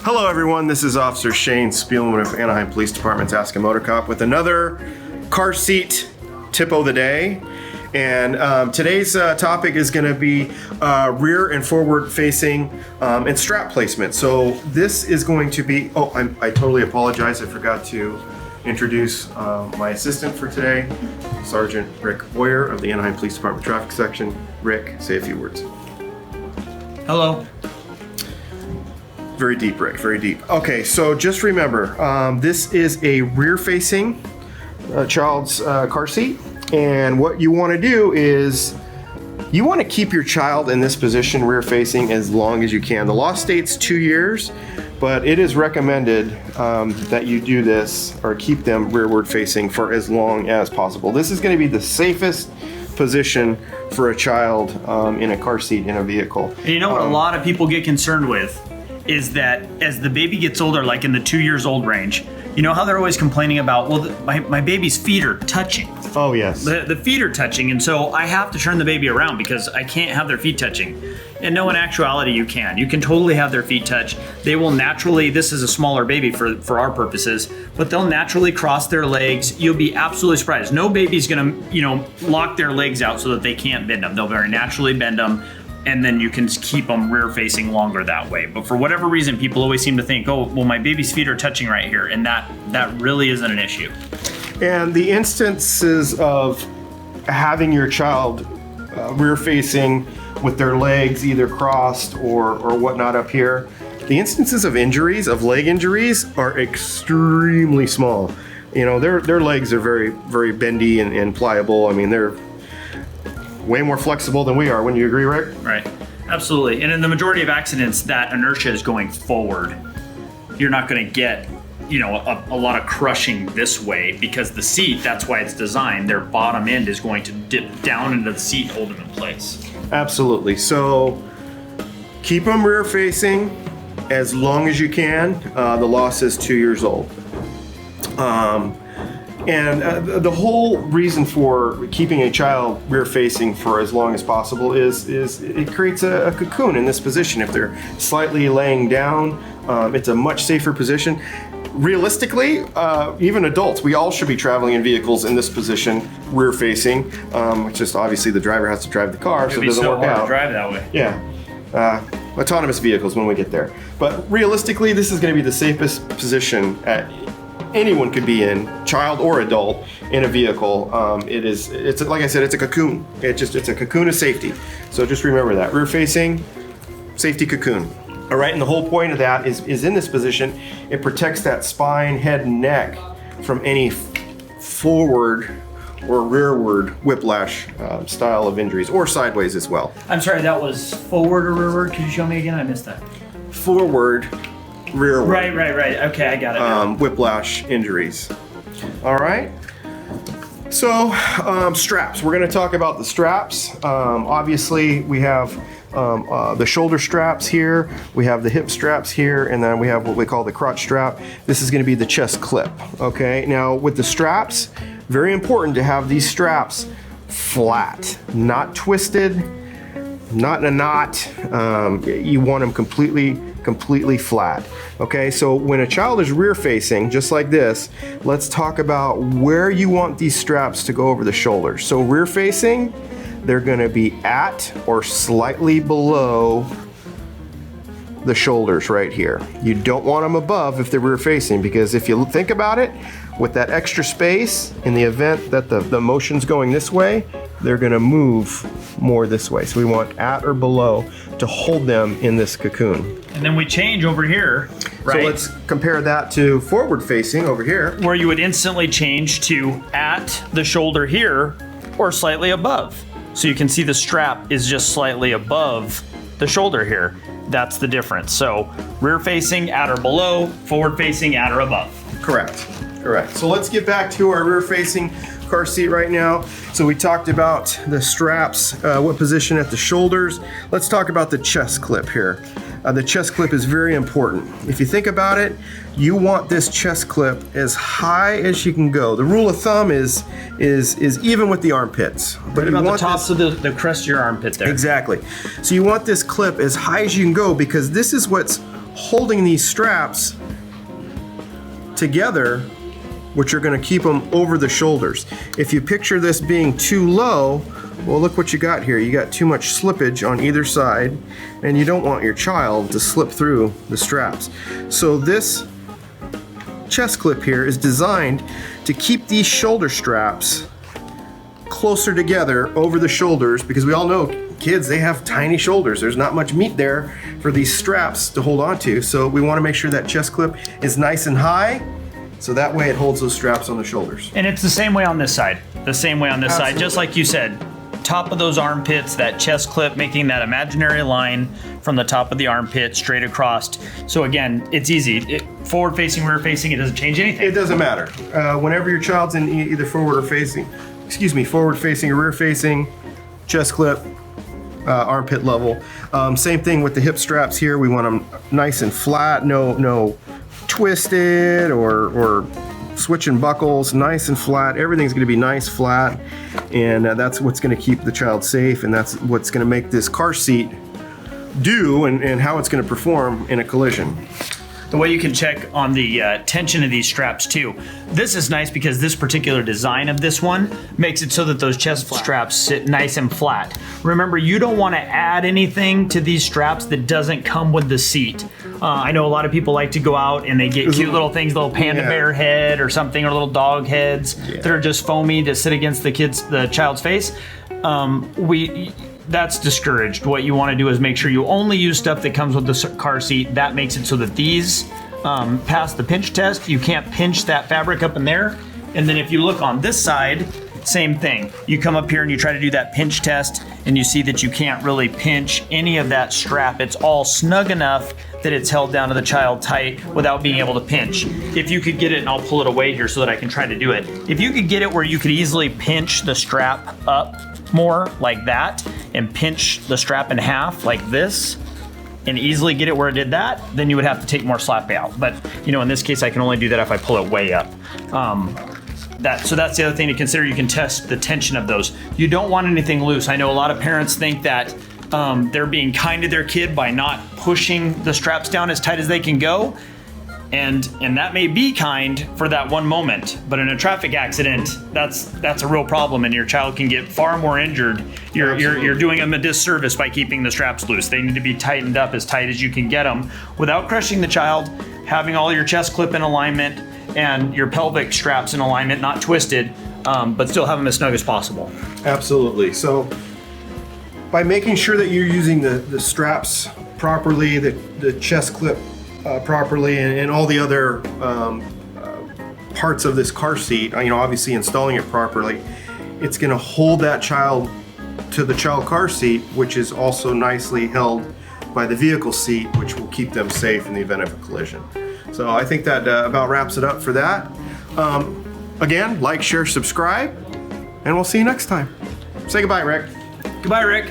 Hello everyone, this is Officer Shane Spielman of Anaheim Police Department's Ask a Motor Cop with another car seat tip of the day. And today's topic is going to be rear and forward facing and strap placement. So this is going to be, I totally apologize, I forgot to introduce my assistant for today, Sergeant Rick Boyer of the Anaheim Police Department Traffic Section. Rick, say a few words. Hello. Very deep, Rick, very deep. Okay, so just remember, this is a rear-facing child's car seat, and what you want to do is you want to keep your child in this position rear-facing as long as you can. The law states 2 years, but it is recommended that you do this or keep them rearward-facing for as long as possible. This is going to be the safest position for a child in a car seat in a vehicle. And you know what a lot of people get concerned with is that as the baby gets older, like in the 2 years old range, you know how they're always complaining about, well, my baby's feet are touching. Oh, yes. The feet are touching, and so I have to turn the baby around because I can't have their feet touching. And no, in actuality, you can. You can totally have their feet touch. They will naturally, this is a smaller baby for our purposes, but they'll naturally cross their legs. You'll be absolutely surprised. No baby's gonna, lock their legs out so that they can't bend them. They'll very naturally bend them, and then you can keep them rear facing longer that way. But for whatever reason, people always seem to think, oh, well, my baby's feet are touching right here, and that really isn't an issue. And the instances of having your child rear facing with their legs either crossed or whatnot up here, the instances of injuries, of leg injuries, are extremely small. You know, their legs are very, very bendy and pliable. I mean, they're way more flexible than we are. Wouldn't you agree, Rick? Right, absolutely. And in the majority of accidents, that inertia is going forward. You're not going to get, a lot of crushing this way because the seat, that's why it's designed, their bottom end is going to dip down into the seat, hold them in place. Absolutely. So keep them rear facing as long as you can. The law says 2 years old. And the whole reason for keeping a child rear-facing for as long as possible is it creates a cocoon in this position. If they're slightly laying down, it's a much safer position. Realistically, even adults, we all should be traveling in vehicles in this position, rear-facing. It's just obviously the driver has to drive the car, so it doesn't work out. To drive that way. Yeah. Autonomous vehicles when we get there. But realistically, this is going to be the safest position anyone could be in, child or adult, in a vehicle. It's like I said, it's a cocoon. It's a cocoon of safety. So just remember that. Rear facing, safety cocoon. All right, and the whole point of that is in this position, it protects that spine, head, and neck from any forward or rearward whiplash style of injuries, or sideways as well. I'm sorry, that was forward or rearward? Could you show me again? I missed that. Forward, rearward. Right. Okay, I got it now. Whiplash injuries. All right. So straps. We're going to talk about the straps. Obviously, we have the shoulder straps here. We have the hip straps here, and then we have what we call the crotch strap. This is going to be the chest clip. Okay. Now, with the straps, very important to have these straps flat, not twisted, not in a knot. You want them completely flat. Okay, so when a child is rear facing, just like this, let's talk about where you want these straps to go over the shoulders. So rear facing, they're gonna be at or slightly below the shoulders right here. You don't want them above if they're rear facing, because if you think about it, with that extra space, in the event that the motion's going this way, they're gonna move more this way. So we want at or below to hold them in this cocoon. And then we change over here, right? So let's compare that to forward facing over here. Where you would instantly change to at the shoulder here or slightly above. So you can see the strap is just slightly above the shoulder here. That's the difference. So rear facing, at or below, forward facing, at or above. Correct. So let's get back to our rear facing car seat right now. So we talked about the straps, what position at the shoulders. Let's talk about the chest clip here. The chest clip is very important. If you think about it, you want this chest clip as high as you can go. The rule of thumb is even with the armpits. But about the tops of the crest of your armpit there. Exactly. So you want this clip as high as you can go, because this is what's holding these straps together, which are going to keep them over the shoulders. If you picture this being too low, well, look what you got here. You got too much slippage on either side, and you don't want your child to slip through the straps. So this chest clip here is designed to keep these shoulder straps closer together over the shoulders, because we all know kids, they have tiny shoulders. There's not much meat there for these straps to hold on to. So we want to make sure that chest clip is nice and high, so that way it holds those straps on the shoulders. And it's the same way on this side. The same way on this side, just like you said. Top of those armpits, that chest clip, making that imaginary line from the top of the armpit straight across. So again, it's easy. Forward facing, rear facing, it doesn't change anything. It doesn't matter. Whenever your child's in either forward facing or rear facing, chest clip, armpit level. Same thing with the hip straps here. We want them nice and flat, no twisted or switching buckles, nice and flat. Everything's going to be nice, flat, and that's what's going to keep the child safe, and that's what's going to make this car seat do and how it's going to perform in a collision. The way you can check on the tension of these straps too. This is nice because this particular design of this one makes it so that those chest straps sit nice and flat. Remember, you don't want to add anything to these straps that doesn't come with the seat. I know a lot of people like to go out and they get cute little things, little panda bear head or something, or little dog heads that are just foamy to sit against the child's face. That's discouraged. What you want to do is make sure you only use stuff that comes with the car seat. That makes it so that these pass the pinch test. You can't pinch that fabric up in there. And then if you look on this side, same thing. You come up here and you try to do that pinch test, and you see that you can't really pinch any of that strap. It's all snug enough that it's held down to the child tight without being able to pinch. If you could get it, and I'll pull it away here so that I can try to do it. If you could get it where you could easily pinch the strap up more like that, and pinch the strap in half like this, and easily get it where it did that, then you would have to take more slack out. But you know, in this case, I can only do that if I pull it way up. So that's the other thing to consider. You can test the tension of those. You don't want anything loose. I know a lot of parents think that they're being kind to their kid by not pushing the straps down as tight as they can go. And that may be kind for that one moment, but in a traffic accident, that's a real problem, and your child can get far more injured. You're doing them a disservice by keeping the straps loose. They need to be tightened up as tight as you can get them without crushing the child, having all your chest clip in alignment and your pelvic straps in alignment, not twisted, but still have them as snug as possible. Absolutely. So by making sure that you're using the straps properly, the chest clip properly, and all the other parts of this car seat, obviously installing it properly, it's going to hold that child to the child car seat, which is also nicely held by the vehicle seat, which will keep them safe in the event of a collision. So I think that about wraps it up for that. Again, like, share, subscribe, and we'll see you next time. Say goodbye, Rick. Goodbye, Rick.